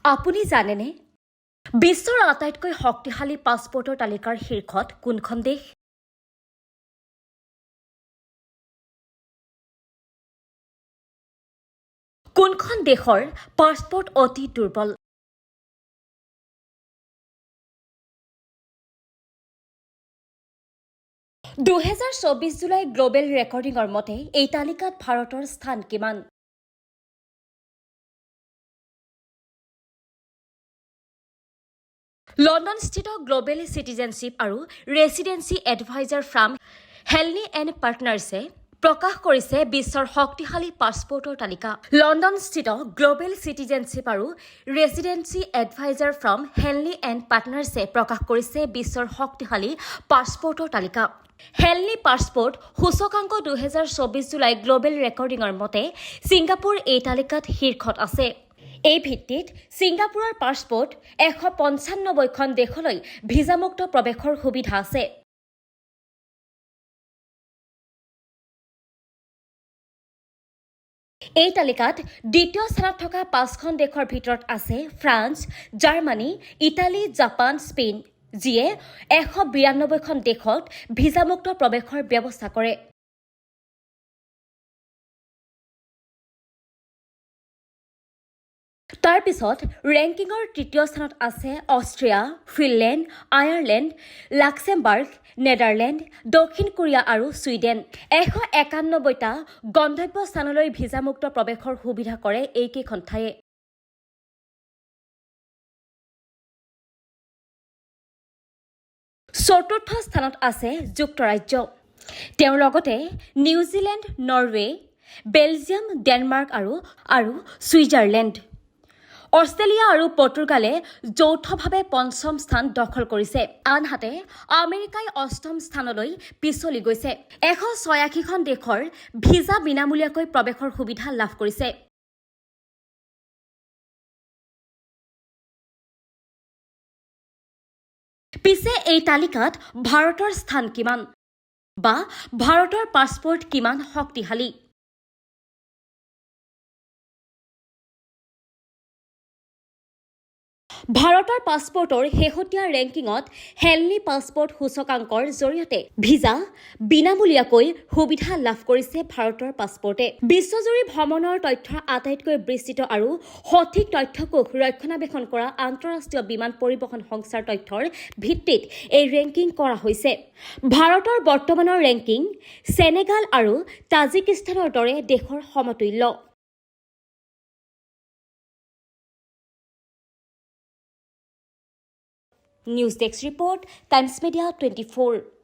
আপুনি জানেনে বিশ্বৰ আটাইতকৈ শক্তিশালী পাছপোৰ্টৰ তালিকাৰ শীৰ্ষত কোনখন দেশ? কোনখন দেশৰ পাছপোৰ্ট অতি দুৰ্বল? জুলাই গ্ল'বেল ৰেকৰ্ডিঙৰ মতে এই তালিকাত ভাৰতৰ স্থান কিমান? লণ্ডনস্থিত গ্ল'বেল চিটিজেনশ্বিপ আৰু ৰেচিডেন্সি এডভাইজাৰ ফাৰ্ম হেলনি এণ্ড পাৰ্টনাৰ্ছে প্ৰকাশ কৰিছে বিশ্বৰ শক্তিশালী পাছপোৰ্টৰ তালিকা। লণ্ডনস্থিত গ্ল'বেল চিটিজেনশ্বিপ আৰু ৰেচিডেন্সি এডভাইজাৰ ফাৰ্ম হেলনি এণ্ড পাৰ্টনাৰ্ছে প্ৰকাশ কৰিছে বিশ্বৰ শক্তিশালী পাছপোৰ্টৰ তালিকা। হেলনি পাছপোৰ্ট সূচকাংক জুলাই গ্ল'বেল ৰেকৰ্ডিঙৰ মতে ছিংগাপুৰ এই তালিকাত শীৰ্ষত আছে। এই ভিত্তিত ছিংগাপুৰৰ পাছপোৰ্ট 195খন দেশলৈ ভিছামুক্ত প্ৰৱেশৰ সুবিধা আছে। এই তালিকাত দ্বিতীয় স্থানত থকা 5খন দেশৰ ভিতৰত আছে France, Germany, Italy, Japan, Spain, যিয়ে 192খন দেশত ভিছামুক্ত প্ৰৱেশৰ ব্যৱস্থা কৰে। তাৰ পিছত ৰেংকিঙৰ তৃতীয় স্থানত আছে Austria, Finland, Ireland, Luxembourg, Netherland, দক্ষিণ কোৰিয়া আৰু ছুইডেন। 191টা গন্তব্য স্থানলৈ ভিছামুক্ত প্ৰৱেশৰ সুবিধা কৰে এইকেইখন ঠায়ে। চতুৰ্থ স্থানত আছে যুক্তৰাজ্য। তেওঁৰ লগতে নিউজিলেণ্ড, নৰৱে, বেলজিয়াম, ডেনমাৰ্ক আৰু ছুইজাৰলেণ্ড। অষ্ট্ৰেলিয়া আৰু পৰ্তুগালে যৌথভাৱে 5ম স্থান দখল কৰিছে। আনহাতে আমেৰিকাই 8ম স্থানলৈ পিছলি গৈছে। 186খন দেশৰ ভিছা বিনামূলীয়াকৈ প্ৰৱেশৰ সুবিধা লাভ কৰিছে। পিছে এই তালিকাত ভাৰতৰ স্থান কিমান? বা ভাৰতৰ পাছপোৰ্ট কিমান শক্তিশালী? ভাৰতৰ পাছপোৰ্টৰ শেহতীয়া ৰেংকিঙত হেলনি পাছপোৰ্ট সূচকাংকৰ জৰিয়তে ভিছা বিনামূলীয়াকৈ সুবিধা লাভ কৰিছে ভাৰতৰ পাছপোৰ্টে। বিশ্বজুৰি ভ্ৰমণৰ তথ্যৰ আটাইতকৈ বিস্তৃত আৰু সঠিক তথ্যকোষ ৰক্ষণাবেক্ষণ কৰা আন্তঃৰাষ্ট্ৰীয় বিমান পৰিবহণ সংস্থাৰ তথ্যৰ ভিত্তিত এই ৰেংকিং কৰা হৈছে। ভাৰতৰ বৰ্তমানৰ ৰেংকিং সেনেগাল আৰু তাজিকিস্তানৰ দৰে দেশৰ সমতুল্য। News desk report, times media 24।